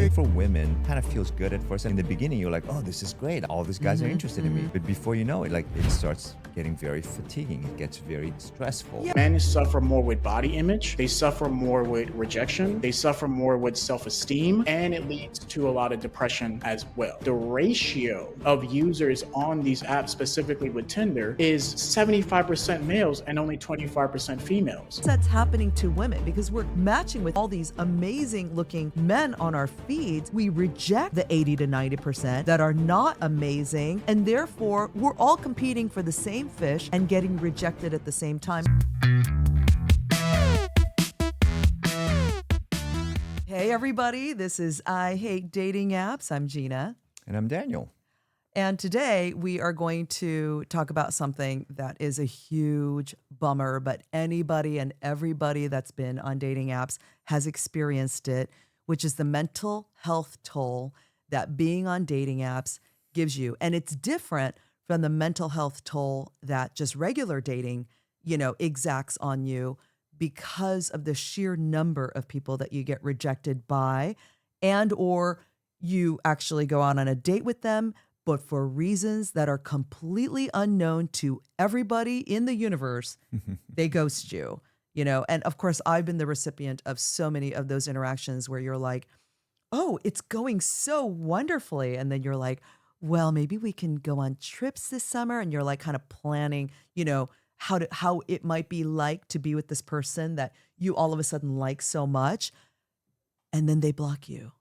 think for women, kind of feels good at first. In the beginning, you're like, oh, this is great. All these guys are interested in me. But before you know it, like it starts getting very fatiguing. It gets very stressful. Yeah. Men suffer more with body image. They suffer more with rejection. They suffer more with self-esteem, and it leads to a lot of depression as well. The ratio of users on these apps, specifically with Tinder, is 75% males and only 25% females. That's happening to women because we're matching with all these amazing looking men on our feeds. We reject the 80 to 90% that are not amazing, and therefore we're all competing for the same fish and getting rejected at the same time. Hey everybody, this is I Hate Dating Apps. I'm Jinah. And I'm Daniel. And today we are going to talk about something that is a huge bummer, but anybody and everybody that's been on dating apps has experienced it, which is the mental health toll that being on dating apps gives you. And it's different from the mental health toll that just regular dating, exacts on you because of the sheer number of people that you get rejected by, and or you actually go out on a date with them, but for reasons that are completely unknown to everybody in the universe, they ghost you, And of course, I've been the recipient of so many of those interactions where you're like, oh, it's going so wonderfully. And then you're like, well, maybe we can go on trips this summer. And you're like kind of planning, how it might be like to be with this person that you all of a sudden like so much. And then they block you,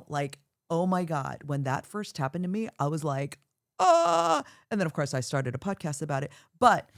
like, oh my God, when that first happened to me, I was like, ah. And then of course I started a podcast about it. But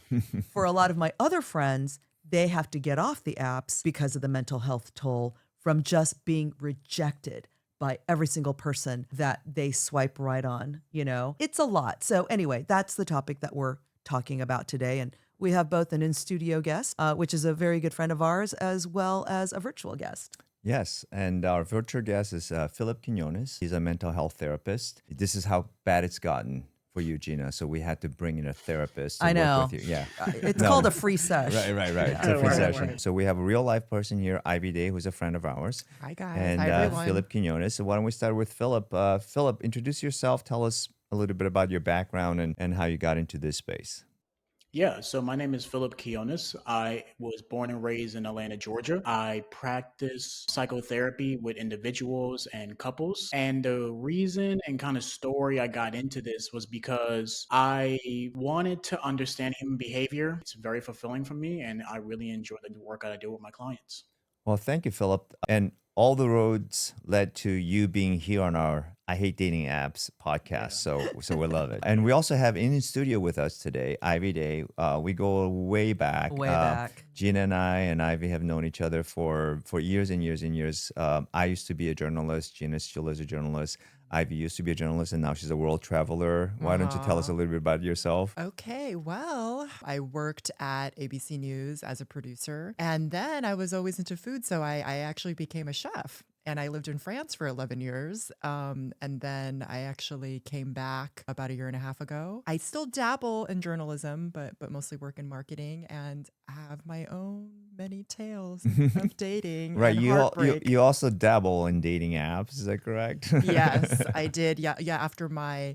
for a lot of my other friends, they have to get off the apps because of the mental health toll from just being rejected by every single person that they swipe right on, It's a lot. So anyway, that's the topic that we're talking about today. And we have both an in-studio guest, which is a very good friend of ours, as well as a virtual guest. Yes, and our virtual guest is Philip Quinones. He's a mental health therapist. This is how bad it's gotten for you, Jinah. So we had to bring in a therapist to work with you. Yeah, It's called a free sesh. Right. Yeah. It's a free Right. session. So we have a real life person here, Ivy Day, who's a friend of ours. Hi, guys. And Hi, everyone. Philip Quinones. So why don't we start with Philip? Philip, introduce yourself. Tell us a little bit about your background and how you got into this space. Yeah, so my name is Philip Quinones. I was born and raised in Atlanta, Georgia. I practice psychotherapy with individuals and couples. And the reason and kind of story I got into this was because I wanted to understand human behavior. It's very fulfilling for me, and I really enjoy the work I do with my clients. Well, thank you, Philip. And all the roads led to you being here on our I Hate Dating Apps podcast. So we love it. And we also have in studio with us today, Ivy Day. We go way back. Way back. Jinah and Ivy have known each other for years and years and years. I used to be a journalist. Jinah still is a journalist. Ivy used to be a journalist, and now she's a world traveler. Why don't you tell us a little bit about yourself? Okay, well, I worked at ABC News as a producer, and then I was always into food, so I actually became a chef. And I lived in France for 11 years. And then I actually came back about 1.5 years ago. I still dabble in journalism, but mostly work in marketing, and have my own many tales of dating. Right. And heartbreak. You also dabble in dating apps. Is that correct? Yes, I did. Yeah. After my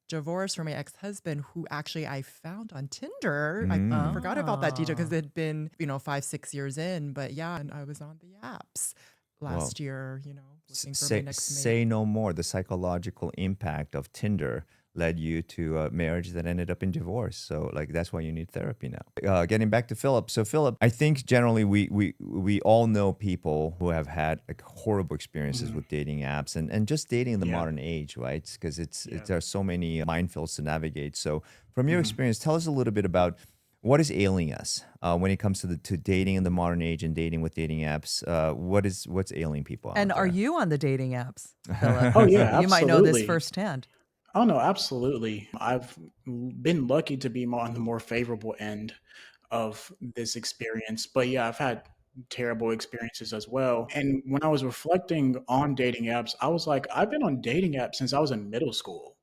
divorce from my ex-husband, who actually I found on Tinder. I forgot about that detail because it had been, 5-6 years in. But yeah, and I was on the apps last year, looking for my next mate. Say no more. The psychological impact of Tinder led you to a marriage that ended up in divorce. So that's why you need therapy now. Getting back to Philip. So Philip, I think generally we all know people who have had horrible experiences with dating apps and just dating in the modern age, right? Because there are so many minefields to navigate. So from your experience, tell us a little bit about what is ailing us when it comes to dating in the modern age and dating with dating apps? What's ailing people out And there? are you on the dating apps, Philip? Oh, yeah, You might know this absolutely. firsthand. Oh, no, absolutely. I've been lucky to be more on the more favorable end of this experience. But yeah, I've had terrible experiences as well. And when I was reflecting on dating apps, I was like, I've been on dating apps since I was in middle school.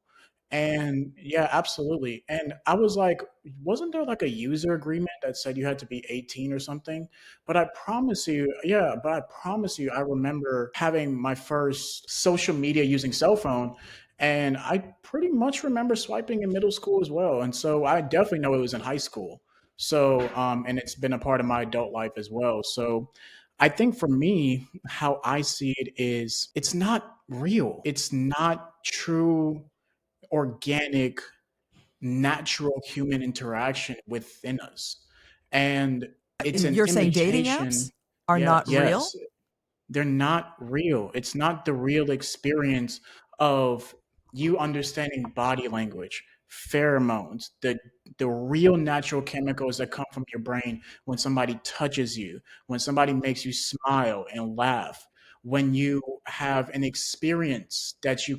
And yeah, absolutely. And I was like, wasn't there like a user agreement that said you had to be 18 or something? But I promise you, yeah, but I promise you, I remember having my first social media using cell phone. And I pretty much remember swiping in middle school as well. And so I definitely know it was in high school. So, and it's been a part of my adult life as well. So I think for me, how I see it is it's not real. It's not true organic, natural human interaction within us. And it's And an you're saying dating imitation. apps are Yeah, not real? yes, they're not real. It's not the real experience of you understanding body language, pheromones, the real natural chemicals that come from your brain when somebody touches you, when somebody makes you smile and laugh, when you have an experience that you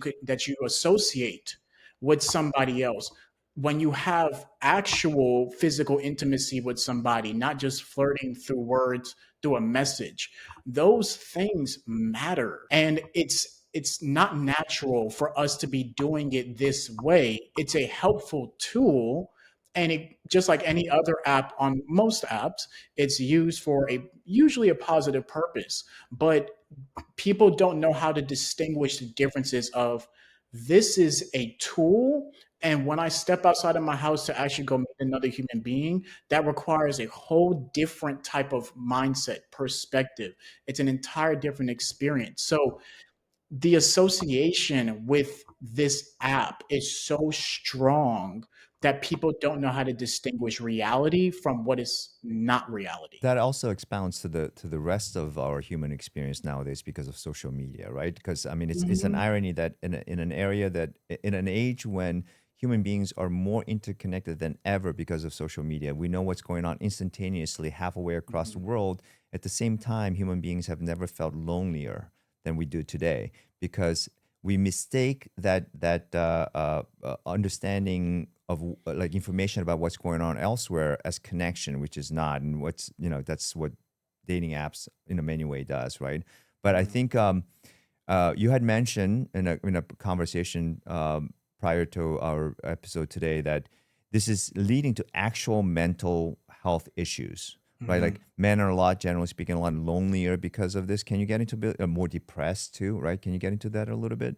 associate with somebody else, when you have actual physical intimacy with somebody, not just flirting through words, through a message. Those things matter, and it's not natural for us to be doing it this way. It's a helpful tool, and it just like any other app on most apps, it's used for a usually a positive purpose. But people don't know how to distinguish the differences of this is a tool, and when I step outside of my house to actually go meet another human being, that requires a whole different type of mindset perspective. It's an entire different experience. So the association with this app is so strong that people don't know how to distinguish reality from what is not reality. That also expounds to the rest of our human experience nowadays because of social media, right? Because I mean, it's an Mhm. irony that in an area that in an age when human beings are more interconnected than ever because of social media, we know what's going on instantaneously halfway across the Mhm. world. At the same time, human beings have never felt lonelier than we do today because we mistake that understanding of like information about what's going on elsewhere as connection, which is not, and what's that's what dating apps in a many way does, right? But I Mhm. think you had mentioned in a conversation prior to our episode today that this is leading to actual mental health issues, right? Like Mhm. men are a lot, generally speaking, a lot lonelier because of this. Can you get into a bit more depressed too, right? Can you get into that a little bit?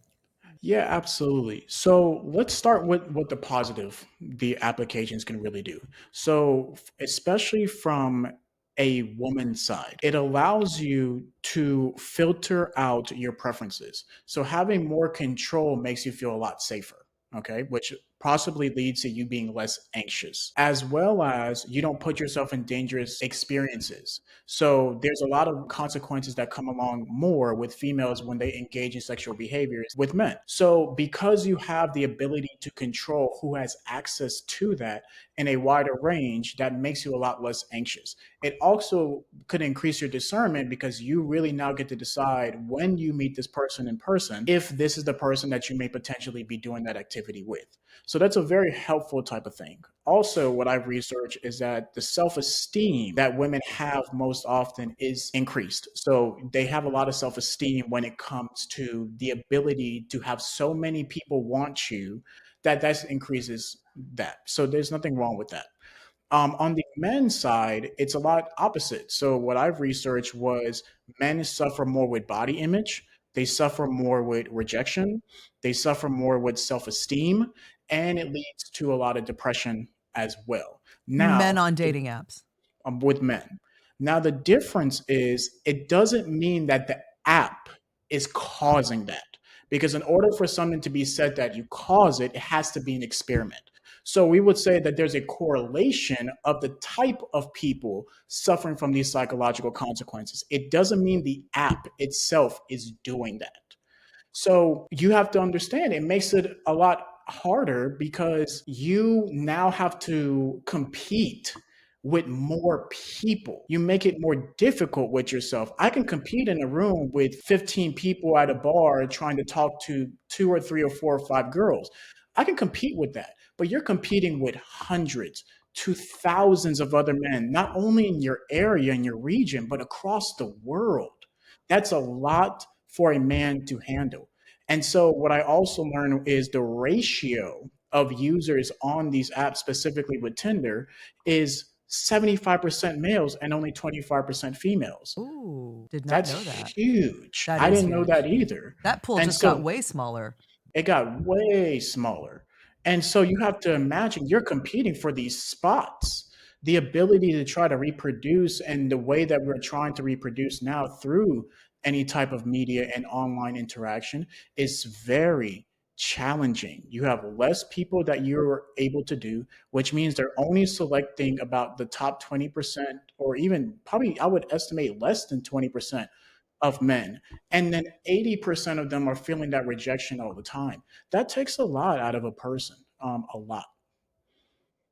Yeah, absolutely. So let's start with what the positive the applications can really do. So, especially from a woman's side, it allows you to filter out your preferences. So, having more control makes you feel a lot safer, okay? Which possibly leads to you being less anxious, as well as you don't put yourself in dangerous experiences. So there's a lot of consequences that come along more with females when they engage in sexual behaviors with men. So because you have the ability to control who has access to that in a wider range, that makes you a lot less anxious. It also could increase your discernment because you really now get to decide when you meet this person in person if this is the person that you may potentially be doing that activity with. So that's a very helpful type of thing. Also, what I've researched is that the self esteem that women have most often is increased. So they have a lot of self esteem when it comes to the ability to have so many people want you that increases that. So there's nothing wrong with that. On the men's side, it's a lot opposite. So what I've researched was men suffer more with body image, they suffer more with rejection, they suffer more with self-esteem, and it leads to a lot of depression as well. Men Now, on dating apps. with men. Now, the difference is it doesn't mean that the app is causing that. Because in order for something to be said that you cause it, it has to be an experiment. So we would say that there's a correlation of the type of people suffering from these psychological consequences. It doesn't mean the app itself is doing that. So you have to understand it makes it a lot harder because you now have to compete with more people. You make it more difficult with yourself. I can compete in a room with 15 people at a bar trying to talk to two or three or four or five girls. I can compete with that, but you're competing with hundreds to thousands of other men, not only in your area, in your region, but across the world. That's a lot for a man to handle. And so what I also learned is the ratio of users on these apps, specifically with Tinder, is 75% males and only 25% females. Ooh, did not That's know that. huge. That I is didn't know huge. that either. That pool And just got so way smaller. it got way smaller. And so you have to imagine you're competing for these spots. The ability to try to reproduce and the way that we're trying to reproduce now through any type of media and online interaction is very challenging. You have less people that you're able to do, which means they're only selecting about the top 20%, or even probably I would estimate less than 20% of men. And then 80% of them are feeling that rejection all the time. That takes a lot out of a person, a lot.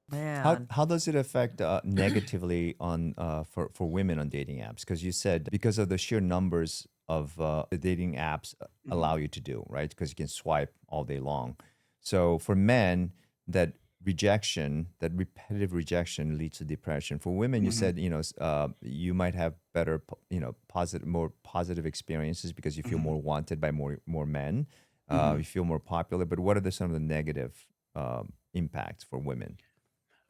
Man. How does it affect negatively on for women on dating apps? Because you said because of the sheer numbers of the dating apps Mhm, allow you to do, right? Because you can swipe all day long. So for men, that rejection, that repetitive rejection leads to depression. For women, you mhm, said you might have better positive, more positive experiences because you feel mhm, more wanted by more men. You mhm. feel more popular. But what are some of the negative impacts for women?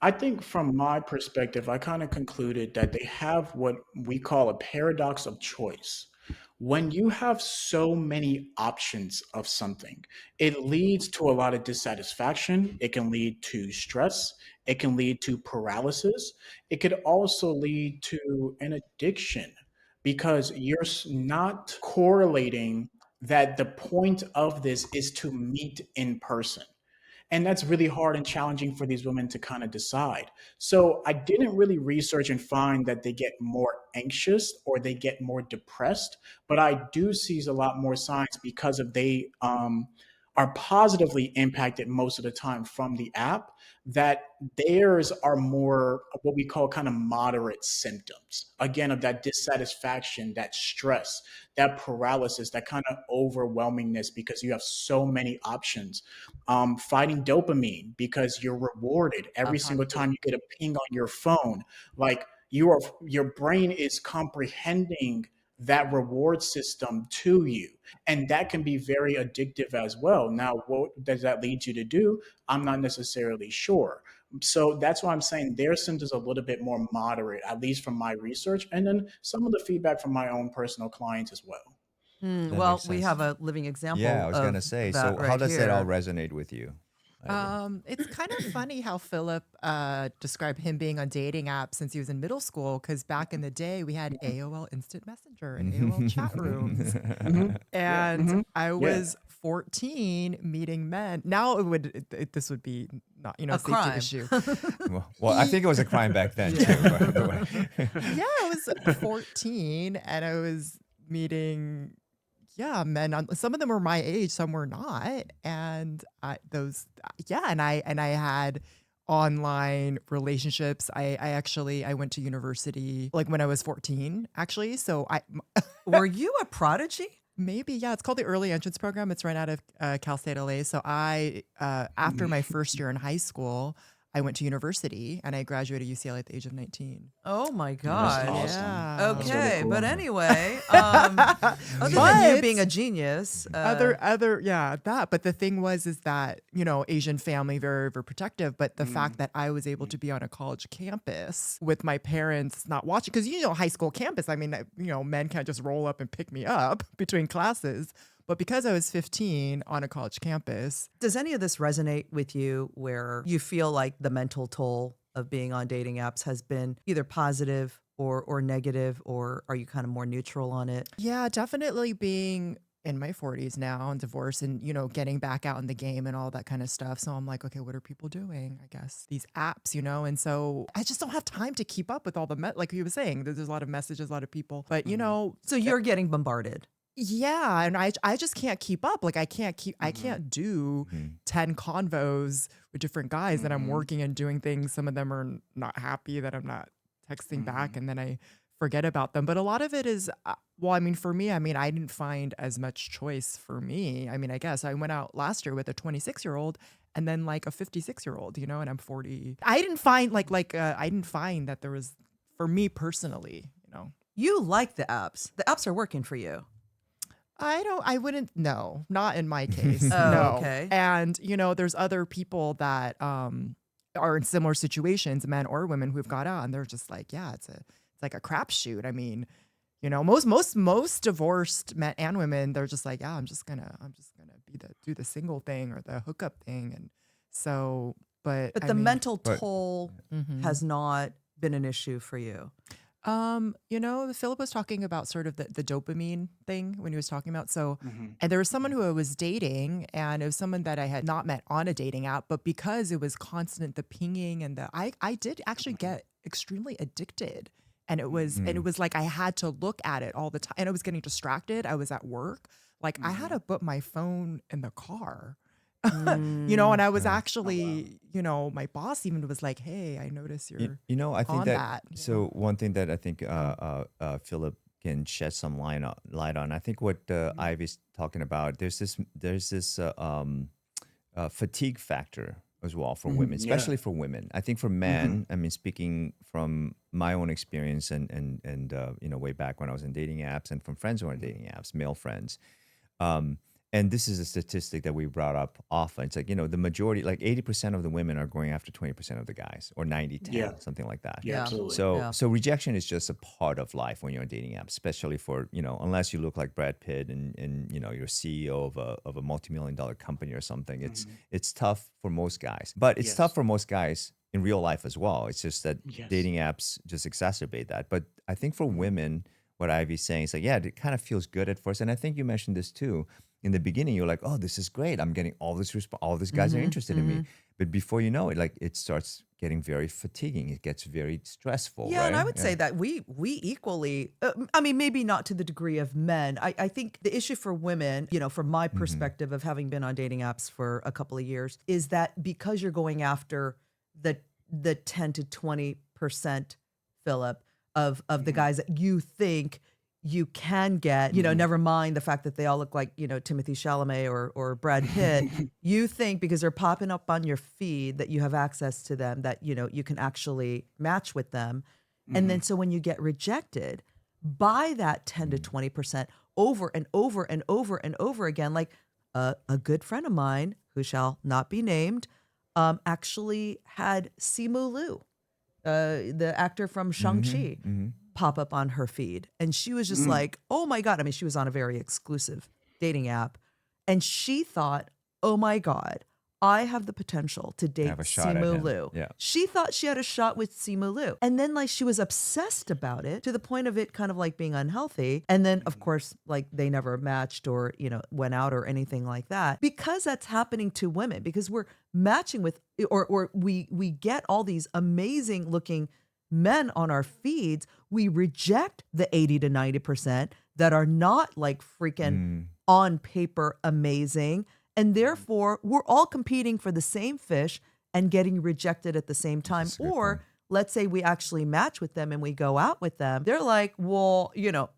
I think from my perspective, I kind of concluded that they have what we call a paradox of choice. When you have so many options of something, it leads to a lot of dissatisfaction. It can lead to stress. It can lead to paralysis. It could also lead to an addiction because you're not correlating that the point of this is to meet in person. And that's really hard and challenging for these women to kind of decide. So I didn't really research and find that they get more anxious or they get more depressed, but I do see a lot more signs because of they are positively impacted most of the time from the app, that theirs are more what we call kind of moderate symptoms. Again, of that dissatisfaction, that stress, that paralysis, that kind of overwhelmingness because you have so many options. Fighting dopamine because you're rewarded every Uh-huh. single time you get a ping on your phone. Like your brain is comprehending that reward system to you, and that can be very addictive as well. Now, what does that lead you to do? I'm not necessarily sure. So that's why I'm saying their symptoms are a little bit more moderate, at least from my research, and then some of the feedback from my own personal clients as well. Hmm, That makes well, we sense. have a living Yeah, I example was gonna of say. that So, how right does that all here. resonate with you, Ivan? It's kind of funny how Philip described him being on dating apps since he was in middle school. Because back in the day, we had AOL Instant Messenger and AOL chat rooms, Hmm. Yeah. and Hmm. I Yeah. was 14 meeting men. Now this would be not A a safety crime. issue. Well, I think it was a crime back then Yeah. too. By the way. Yeah, I was 14 and I was meeting, yeah, men on some of them were my age, some were not. And yeah, and I had online relationships. I actually I went to university like when I was 14, actually. So I Were you a prodigy? maybe, yeah, it's called the early entrance program. It's right out of Cal State LA. So I after my first year in high school, I went to university and I graduated UCLA at the age of 19. Oh my That's gosh. awesome. That's really Yeah. Okay, but cool. anyway, other than you being a But genius, other yeah, that, but the thing was is that, Asian family, very very protective, but the fact Mm, that I was able to be on a college campus with my parents not watching, because high school campus, I mean, men can't just roll up and pick me up between classes, but because I was 15 on a college campus. does any of this resonate with you where you feel like the mental toll of being on dating apps has been either positive or negative, or are you kind of more neutral on it? Yeah, definitely being in my 40s now and divorced and, getting back out in the game and all that kind of stuff. So I'm like, okay, what are people doing? I guess these apps, and so I just don't have time to keep up with all the, like you were saying, there's a lot of messages, a lot of people, but mhm, So you're getting bombarded. yeah, and I just can't keep up. Like I mhm, can't do Mhm. 10 convos with different guys that I'm mhm, working and doing things. Some of them are not happy that I'm not texting back mhm, and then I forget about them. But a lot of it is well, I mean, for me, I mean, I didn't find as much choice for me. I mean, I guess I went out last year with a 26-year-old and then like a 56-year-old, and I'm 40. I didn't find I didn't find that there was, for me personally. You like the apps. The apps are working for you. I wouldn't, no, not in my case. Oh, No. okay. And, there's other people that are in similar situations, men or women who've got out and they're just like, yeah, it's like a crapshoot. I mean, most divorced men and women, they're just like, yeah, I'm just gonna do the single thing or the hookup thing. And so, but But I the mean, mental But toll mhm. has not been an issue for you. Philip was talking about sort of the dopamine thing when he was talking about Hmm. and there was someone who I was dating, and it was someone that I had not met on a dating app, but because it was constant, the pinging and I did actually Hmm. get extremely addicted. And it was Mm. like I had to look at it all the time, and I was getting distracted. I was at work. Like I had Hmm. to put my phone in the car. Mm. And I was Right. Oh wow. actually, my boss even was like, "Hey, I notice you're I think on that that." so one thing that I think Yeah. Philip can shed some light on. I think what Mhm. Ivy's talking about. There's this fatigue factor as well for women, Yeah. especially for women. I think for Hmm. men, I mean, speaking from my own experience and way back when I was in dating apps and from friends who are in Hmm. dating apps, male friends. Um, and this is a statistic that we brought up often. It's like, the majority, like 80% of the women are going after 20% of the guys, or 90-10, Yeah. something like that. Yeah. Yeah. Absolutely. So, Yeah. so rejection is just a part of life when you're on dating apps, especially for, unless you look like Brad Pitt and you're CEO of a multi-million dollar company or something. It's Hmm. it's tough for most guys, but it's tough Yes. for most guys in real life as well. It's just that Yes. dating apps just exacerbate that. But I think for Hmm. women, what Ivy's saying is like, yeah, it kind of feels good at first. And I think you mentioned this too. In the beginning, you're like, oh, this is great. I'm getting all this all these guys are Mm-hmm. interested in me. Mm-hmm. But before you know it, like it starts getting very fatiguing. It gets very stressful, Yeah, and I right? would Yeah. say that we equally, I mean, maybe not to the degree of men. I think the issue for women, from my Mm-hmm. perspective of having been on dating apps for a couple of years, is that because you're going after the the 10 to 20%, Philip, of the Hmm. guys that you think you can get, Hmm. never mind the fact that they all look like, Timothy Chalamet or Brad Pitt. You think because they're popping up on your feed that you have access to them, that you can actually match with them. And Hmm. then so when you get rejected by that 10 to 20% over and over and over and over again, like a good friend of mine who shall not be named, actually had Simu Liu, the actor from Mm-hmm. Shang-Chi, Mm-hmm. pop up on her feed. And she was just Hmm. like, oh my God. I mean, she was on a very exclusive dating app. And she thought, oh my God, I have the potential to Have date a shot at Simu him. Liu. Yeah. She thought she had a shot with Simu Liu. And then, like, she was obsessed about it to the point of it kind of like being unhealthy. And then, of course, like they never matched or, went out or anything like that. Because that's happening to women, because we're matching with, or we get all these amazing looking men on our feeds, we reject the 80 to 90% that are not like freaking Mm, on paper amazing. And therefore, we're all competing for the same fish and getting rejected at the same time. that's a good point. Or let's say we actually match with them and we go out with them. They're like, well,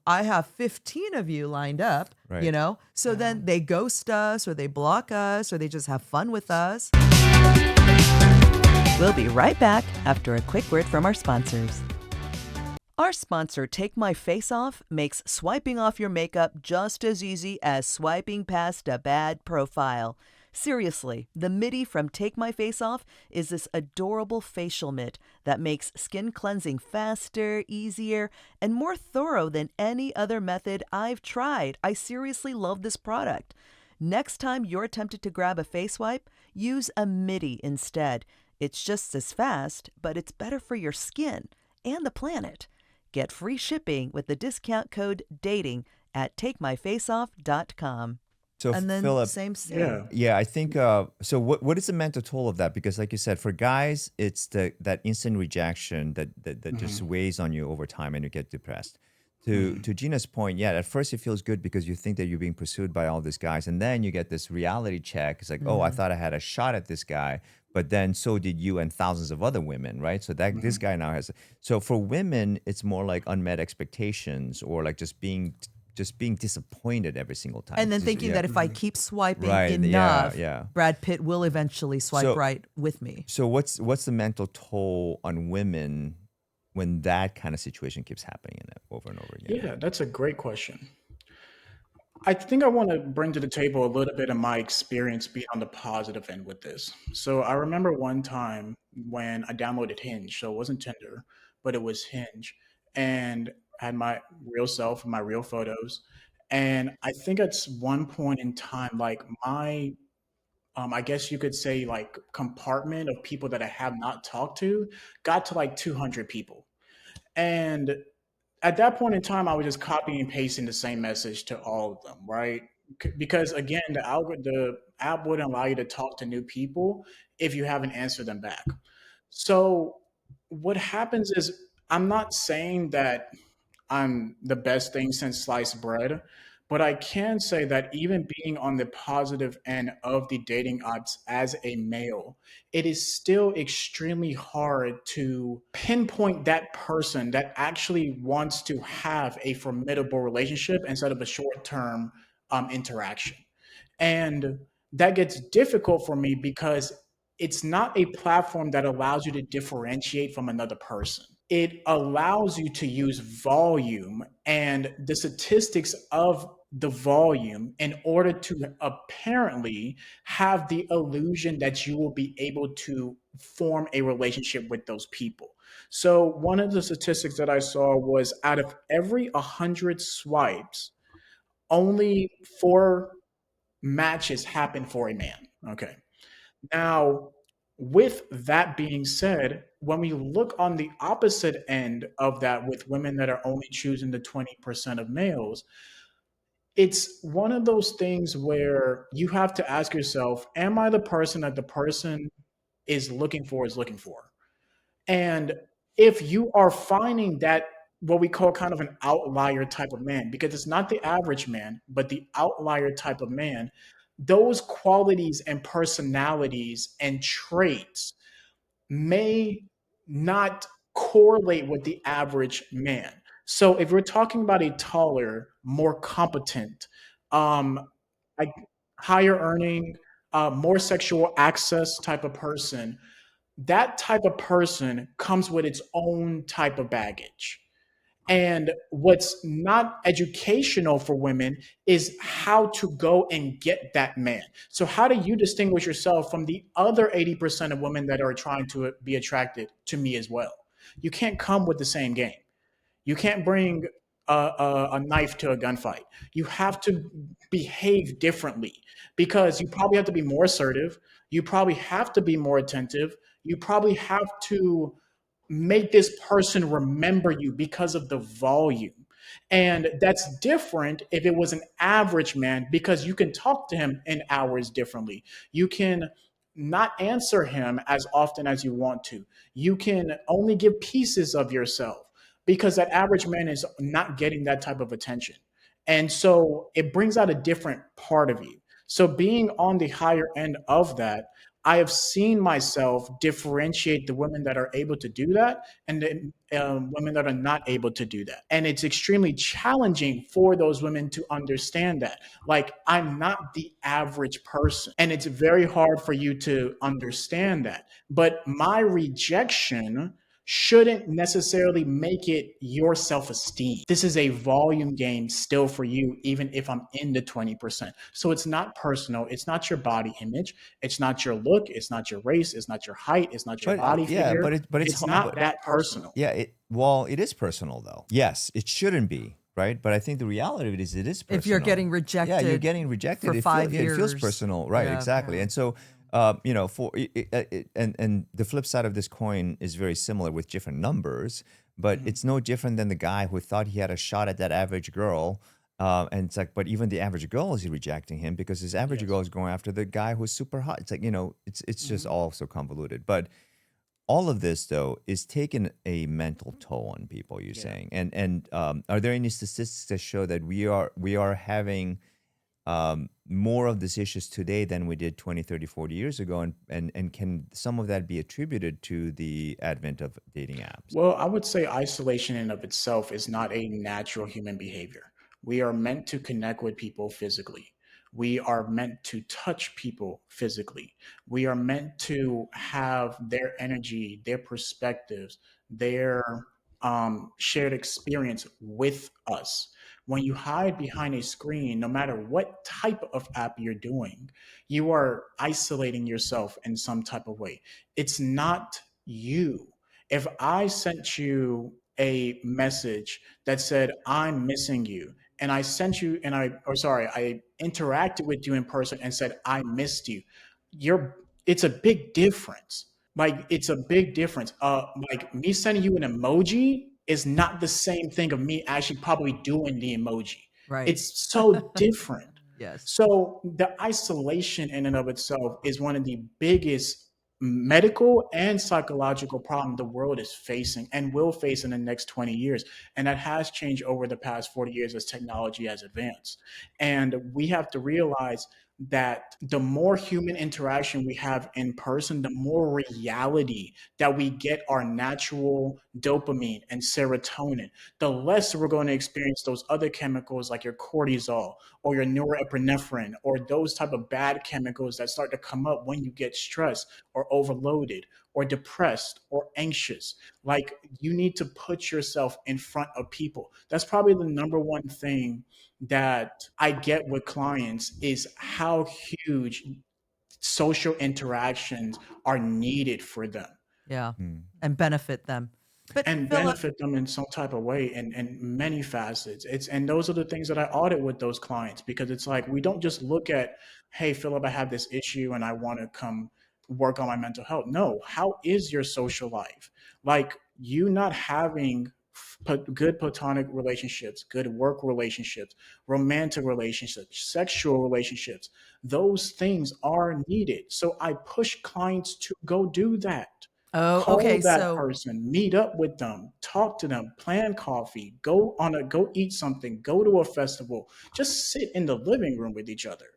I have 15 of you lined up, Right. So Yeah. then they ghost us or they block us or they just have fun with us. We'll be right back after a quick word from our sponsors. Our sponsor, Take My Face Off, makes swiping off your makeup just as easy as swiping past a bad profile. Seriously, the MIDI from Take My Face Off is this adorable facial mitt that makes skin cleansing faster, easier, and more thorough than any other method I've tried. I seriously love this product. Next time you're tempted to grab a face wipe, use a MIDI instead. It's just as fast, but it's better for your skin and the planet. Get free shipping with the discount code DATING at takemyfaceoff.com. So And then Philip, same. Yeah. yeah, I think so what is the mental toll of that? Because like you said, for guys, it's that instant rejection that just Hmm. weighs on you over time and you get depressed. To Hmm. to Gina's point, yeah, at first it feels good because you think that you're being pursued by all these guys, and then you get this reality check. It's like, oh, I Mhm. thought I had a shot at this guy, but then so did you and thousands of other women, right? So that this Hmm. guy now has. So for women, it's more like unmet expectations or like just being disappointed every single time. And then thinking Yeah. that if I keep swiping Right. Yeah. enough, Yeah. Brad Pitt will eventually swipe So right with me. so what's the mental toll on women when that kind of situation keeps happening in it over and over again? Yeah. That's a great question. I think I want to bring to the table a little bit of my experience being on the positive end with this. So I remember one time when I downloaded Hinge. So it wasn't Tinder, but it was Hinge. And I had my real self, my real photos. And I think at one point in time, like my, I guess you could say, like, compartment of people that I have not talked to got to like 200 people. And at that point in time, I was just copying and pasting the same message to all of them, right? Because again, the app wouldn't allow you to talk to new people if you haven't answered them back. So what happens is, I'm not saying that I'm the best thing since sliced bread. But I can say that even being on the positive end of the dating apps as a male, it is still extremely hard to pinpoint that person that actually wants to have a formidable relationship instead of a short term interaction. And that gets difficult for me because it's not a platform that allows you to differentiate from another person. It allows you to use volume and the statistics of the volume in order to apparently have the illusion that you will be able to form a relationship with those people. So, one of the statistics that I saw was out of every 100 swipes, only four matches happen for a man. Okay. Now, with that being said, when we look on the opposite end of that with women that are only choosing the 20% of males, it's one of those things where you have to ask yourself, am I the person that the person is looking for? And if you are finding that, what we call kind of an outlier type of man, because it's not the average man, but the outlier type of man, those qualities and personalities and traits may not correlate with the average man. So if we're talking about a taller, more competent, um, like higher earning, more sexual access type of person, that type of person comes with its own type of baggage. And what's not educational for women is how to go and get that man. So, how do you distinguish yourself from the other 80% of women that are trying to be attracted to me as well? You can't come with the same game. You can't bring a knife to a gunfight. You have to behave differently because you probably have to be more assertive. You probably have to be more attentive. You probably have to make this person remember you because of the volume. And that's different if it was an average man because you can talk to him in hours differently. You can not answer him as often as you want to. You can only give pieces of yourself because that average man is not getting that type of attention. And so it brings out a different part of you. So being on the higher end of that, I have seen myself differentiate the women that are able to do that and the women that are not able to do that. And it's extremely challenging for those women to understand that. Like, I'm not the average person. And it's very hard for you to understand that. But my rejection shouldn't necessarily make it your self esteem. This is a volume game still for you, even if I'm in the 20%. So it's not personal. It's not your body image. It's not your look. It's not your race. It's not your height. It's not your But body yeah, figure. but it's It's not but that personal. yeah, it is personal though. Yes, it shouldn't be, right? But I think the reality of it is If you're personal. getting Yeah, you're rejected getting rejected. for 5 years, It feels personal, right? yeah. Exactly. Yeah. And so, and the flip side of this coin is very similar with different numbers, but Mhm. it's no different than the guy who thought he had a shot at that average girl. And it's like, but even the average girl is rejecting him because his average Yes. girl is going after the guy who's super hot. It's like, it's just Mhm. all so convoluted. But all of this though is taking a mental toll on people, you're Yeah. saying. And are there any statistics that show that we are having more of these issues today than we did 20, 30, 40 years ago, and can some of that be attributed to the advent of dating apps? Well, I would say isolation in of itself is not a natural human behavior. We are meant to connect with people physically. We are meant to touch people physically. We are meant to have their energy, their perspectives, their shared experience with us. When you hide behind a screen, no matter what type of app you're doing, you are isolating yourself in some type of way. It's not you. If I sent you a message that said, I'm missing you, and I sent you, and I interacted with you in person and said, I missed you, you're, it's a big difference. Like, it's a big difference. Like, me sending you an emoji is not the same thing of me actually probably doing the emoji. Right. It's so different. Yes. So the isolation in and of itself is one of the biggest medical and psychological problem the world is facing and will face in the next 20 years. And that has changed over the past 40 years as technology has advanced. And we have to realize that the more human interaction we have in person, the more reality that we get our natural dopamine and serotonin, the less we're going to experience those other chemicals like your cortisol or your norepinephrine or those type of bad chemicals that start to come up when you get stressed or overloaded or depressed or anxious. Like, you need to put yourself in front of people. That's probably the number one thing that I get with clients is how huge social interactions are needed for them Yeah. Mm. And benefit them. But and Philip, benefit them in some type of way in many facets. It's, and those are the things that I audit with those clients, because it's like, we don't just look at, hey, Philip, I have this issue and I want to come work on my mental health. No, how is your social life? Like, you not having good platonic relationships, good work relationships, romantic relationships, sexual relationships, those things are needed. So I push clients to go do that. oh, Call okay. that So person, meet up with them, talk to them, plan coffee, go eat something, go to a festival, just sit in the living room with each other.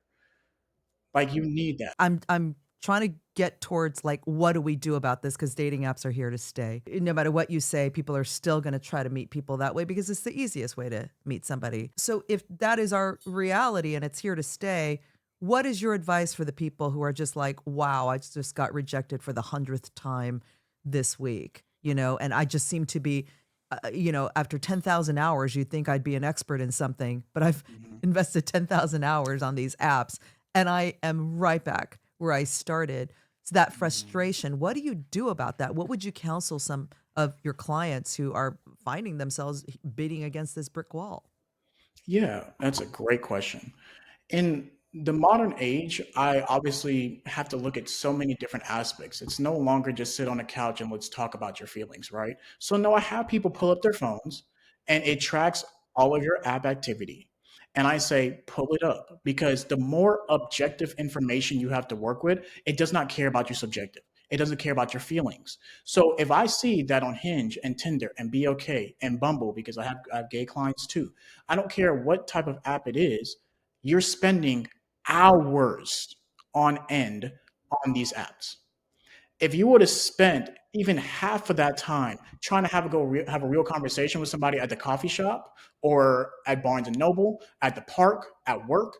Like, you need that. I'm trying to get towards like, what do we do about this? Because dating apps are here to stay. No matter what you say, people are still going to try to meet people that way because it's the easiest way to meet somebody. So if that is our reality and it's here to stay, what is your advice for the people who are just like, wow, I just got rejected for the 100th time this week, and I just seem to be, after 10,000 hours, you'd think I'd be an expert in something, but I've Mhm. invested 10,000 hours on these apps and I am right back where I started. So that Mhm. frustration, what do you do about that? What would you counsel some of your clients who are finding themselves beating against this brick wall? Yeah, that's a great question. In the modern age, I obviously have to look at so many different aspects. It's no longer just sit on a couch and let's talk about your feelings, right? So, no, I have people pull up their phones and it tracks all of your app activity. And I say, pull it up, because the more objective information you have to work with, it does not care about your subjective. It doesn't care about your feelings. So if I see that on Hinge and Tinder and BOK and Bumble, because I have gay clients too, I don't care what type of app it is, you're spending hours on end on these apps. If you would have spent even half of that time trying to have a real conversation with somebody at the coffee shop or at Barnes and Noble, at the park, at work,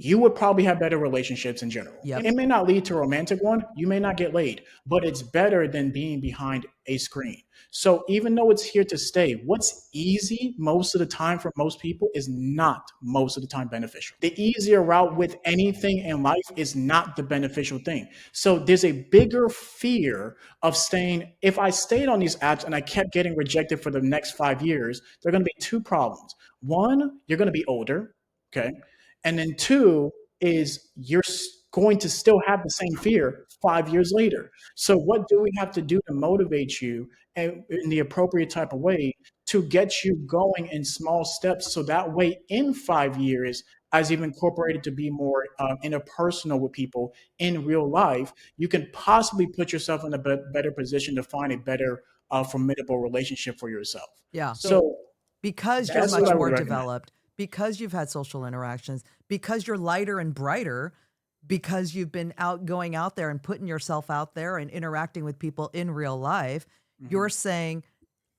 you would probably have better relationships in general. Yep. It may not lead to a romantic one, you may not get laid, but it's better than being behind a screen. So even though it's here to stay, what's easy most of the time for most people is not most of the time beneficial. The easier route with anything in life is not the beneficial thing. So there's a bigger fear of staying. If I stayed on these apps and I kept getting rejected for the next 5 years, there are going to be two problems. One, you're going to be older. Okay. And then two is you're going to still have the same fear 5 years later. So what do we have to do to motivate you in the appropriate type of way to get you going in small steps, so that way in 5 years, as you've incorporated to be more interpersonal with people in real life, you can possibly put yourself in a better position to find a better formidable relationship for yourself. Yeah. So Because you're that's what much I would more recommend. developed, because you've had social interactions, because you're lighter and brighter, because you've been going out there and putting yourself out there and interacting with people in real life, you're Mhm. saying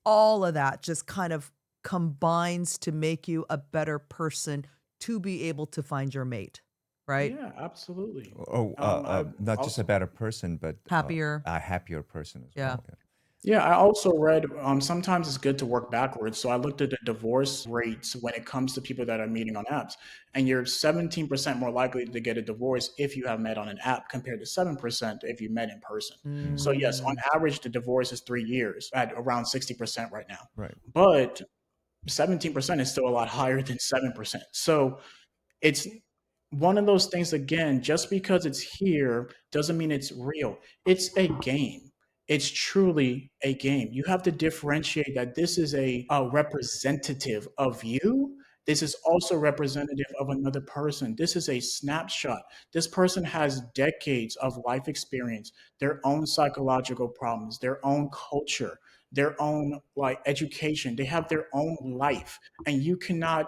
all of that just kind of combines to make you a better person to be able to find your mate, right? Yeah, absolutely. Oh, I've not just a also better person, but Happier. a happier person as Yeah. well. Yeah. Yeah, I also read sometimes it's good to work backwards. So I looked at the divorce rates when it comes to people that are meeting on apps, and you're 17% more likely to get a divorce if you have met on an app compared to 7% if you met in person. So yes, on Mm. average, the divorce is 3 years at around 60% right now. Right. But 17% is still a lot higher than 7%. So it's one of those things again, just because it's here doesn't mean it's real. It's a game. It's truly a game. You have to differentiate that this is a representative of you. This is also representative of another person. This is a snapshot. This person has decades of life experience, their own psychological problems, their own culture, their own like education. They have their own life, and you cannot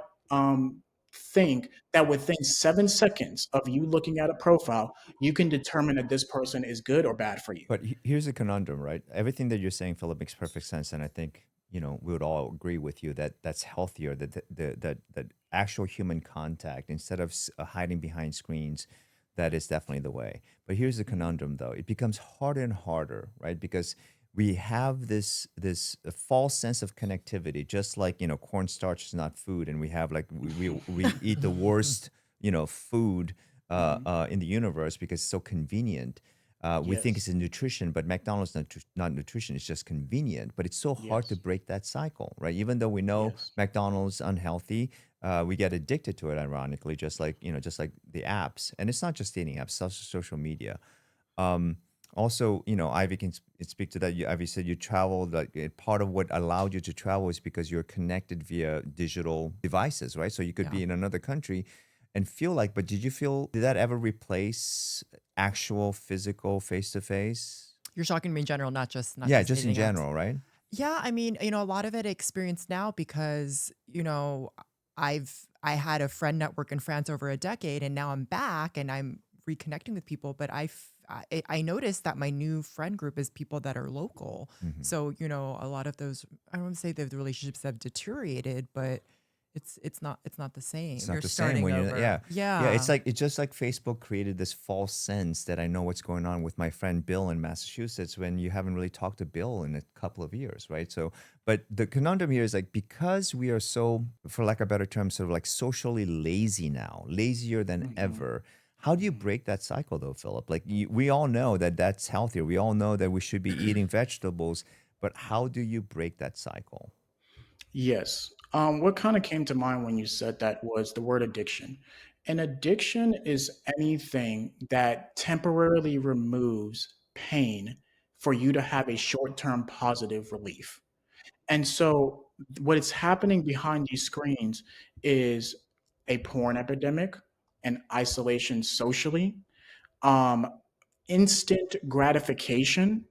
think that within 7 seconds of you looking at a profile, you can determine that this person is good or bad for you. But here's a conundrum, right? Everything that you're saying, Philip, makes perfect sense, and I think we would all agree with you that that's healthier. That actual human contact instead of hiding behind screens, that is definitely the way. But here's the Mhm. conundrum, though: it becomes harder and harder, right? Because we have this false sense of connectivity, just like cornstarch is not food, and we have like we eat the worst food Mhm. in the universe because it's so convenient. We think it's Yes. a nutrition, but McDonald's not nutrition. It's just convenient. But it's so hard to Yes. break that cycle, right? Even though we know Yes. McDonald's unhealthy, we get addicted to it. Ironically, just like the apps, and it's not just dating apps, it's also social media. Um, Also, Ivy can speak to that. Ivy said you traveled. Like part of what allowed you to travel is because you're connected via digital devices, right? So you could Yeah. be in another country and feel like. But did that ever replace actual physical face to face? You're talking to me in general, not Yeah, just just in dating apps. general, right? Yeah, I mean, a lot of it I experienced now because, I had a friend network in France over a decade and now I'm back and I'm reconnecting with people, but I noticed that my new friend group is people that are local. Hmm. So, a lot of those, I don't want to say that the relationships have deteriorated, but it's not the It's same. not You're the same starting when over. yeah. Yeah. It's just like Facebook created this false sense that I know what's going on with my friend Bill in Massachusetts when you haven't really talked to Bill in a couple of years, right? So, but the conundrum here is like because we are so, for lack of a better term, sort of like socially lazy now, lazier than Mhm. ever. How do you Mhm. break that cycle though, Philip? Like we all know that that's healthier. We all know that we should be eating vegetables, but how do you break that cycle? Yes. What kind of came to mind when you said that was the word addiction. An addiction is anything that temporarily removes pain for you to have a short term positive relief. And so, what is happening behind these screens is a porn epidemic, an isolation socially, um, instant gratification,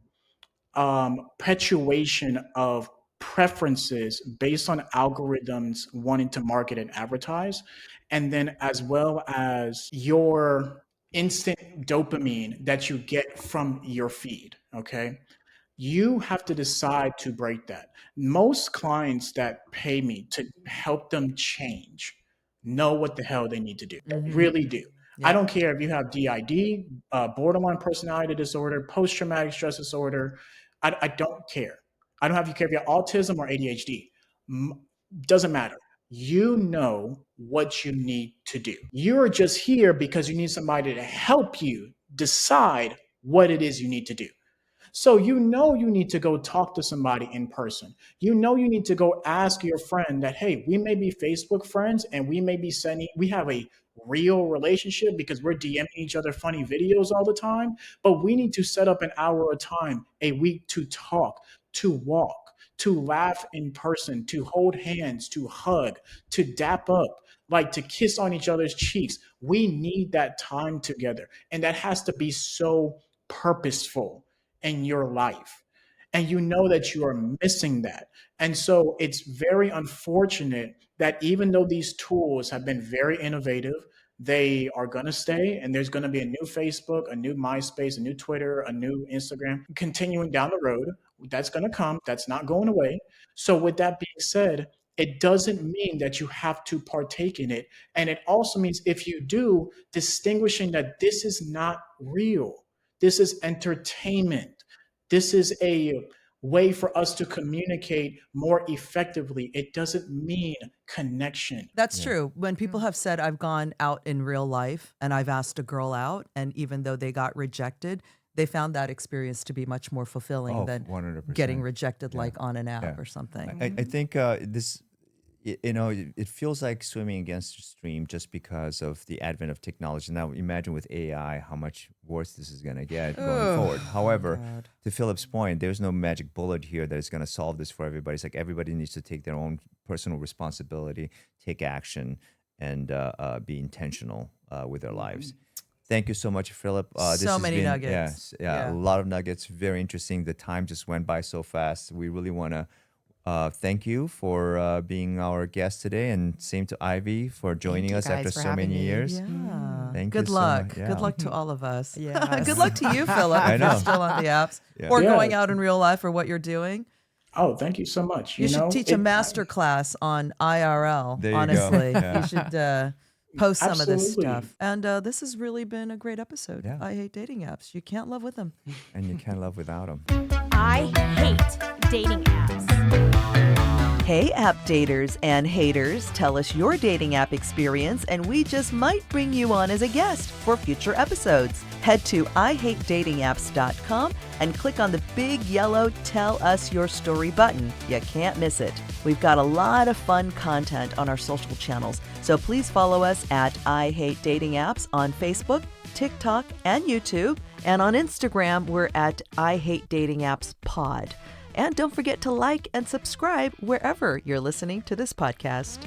perpetuation of preferences based on algorithms wanting to market and advertise, and then as well as your instant dopamine that you get from your feed. Okay, you have to decide to break that. Most clients that pay me to help them change know what the hell they need to do. They Hmm. really do. I Yep. don't care if you have DID, borderline personality disorder, post traumatic stress disorder. I don't care. I don't have to care if you have autism or ADHD. Doesn't matter. You know what you need to do. You're just here because you need somebody to help you decide what it is you need to do. So you know you need to go talk to somebody in person. You know you need to go ask your friend that, hey, we may be Facebook friends and we may be we have a real relationship because we're DMing each other funny videos all the time, but we need to set up an hour of time a week to talk, to walk, to laugh in person, to hold hands, to hug, to dap up, like to kiss on each other's cheeks. We need that time together. And that has to be so purposeful in your life. And you know that you are missing that. And so it's very unfortunate that even though these tools have been very innovative, they are going to stay. And there's going to be a new Facebook, a new MySpace, a new Twitter, a new Instagram continuing down the road. That's going to come. That's not going away. So, with that being said, it doesn't mean that you have to partake in it. And it also means if you do, distinguishing that this is not real. This is entertainment. This is a way for us to communicate more effectively. It doesn't mean connection. That's Yeah. true. When people have said, I've gone out in real life and I've asked a girl out, and even though they got rejected, they found that experience to be much more fulfilling Oh, than 100%. getting rejected Yeah. like on an app Yeah. or something. I think this, it feels like swimming against the stream just because of the advent of technology. Now, imagine with AI how much worse this is going to get going forward. However, God. to Philip's point, there's no magic bullet here that is going to solve this for everybody. It's like everybody needs to take their own personal responsibility, take action, and be intentional with their lives. Thank you so much, Philip. This So has many been, nuggets. yeah, a Yeah. lot of nuggets. Very interesting. The time just went by so fast. We really want to thank you for being our guest today, and same to Ivy for joining you us after guys for so having many me. years. Yeah. Thank Good you so luck. much. Yeah. Good luck to all of us. Yes. Good luck to you, Philip, I if you're know. still on the apps Yeah. or Yeah. going out in real life or what you're doing. Oh, thank you so much. You should know, teach a master class on IRL. There you go. Honestly, Yeah. you should post some of this Absolutely. stuff. And this has really been a great episode. Yeah. I hate dating apps. You can't love with them. And you can't love without them. I hate dating apps. Hey, app daters and haters, tell us your dating app experience, and we just might bring you on as a guest for future episodes. Head to IHateDatingApps.com and click on the big yellow Tell Us Your Story button. You can't miss it. We've got a lot of fun content on our social channels, so please follow us at I Hate Dating Apps on Facebook, TikTok, and YouTube. And on Instagram, we're at I Hate Dating Apps Pod. And don't forget to like and subscribe wherever you're listening to this podcast.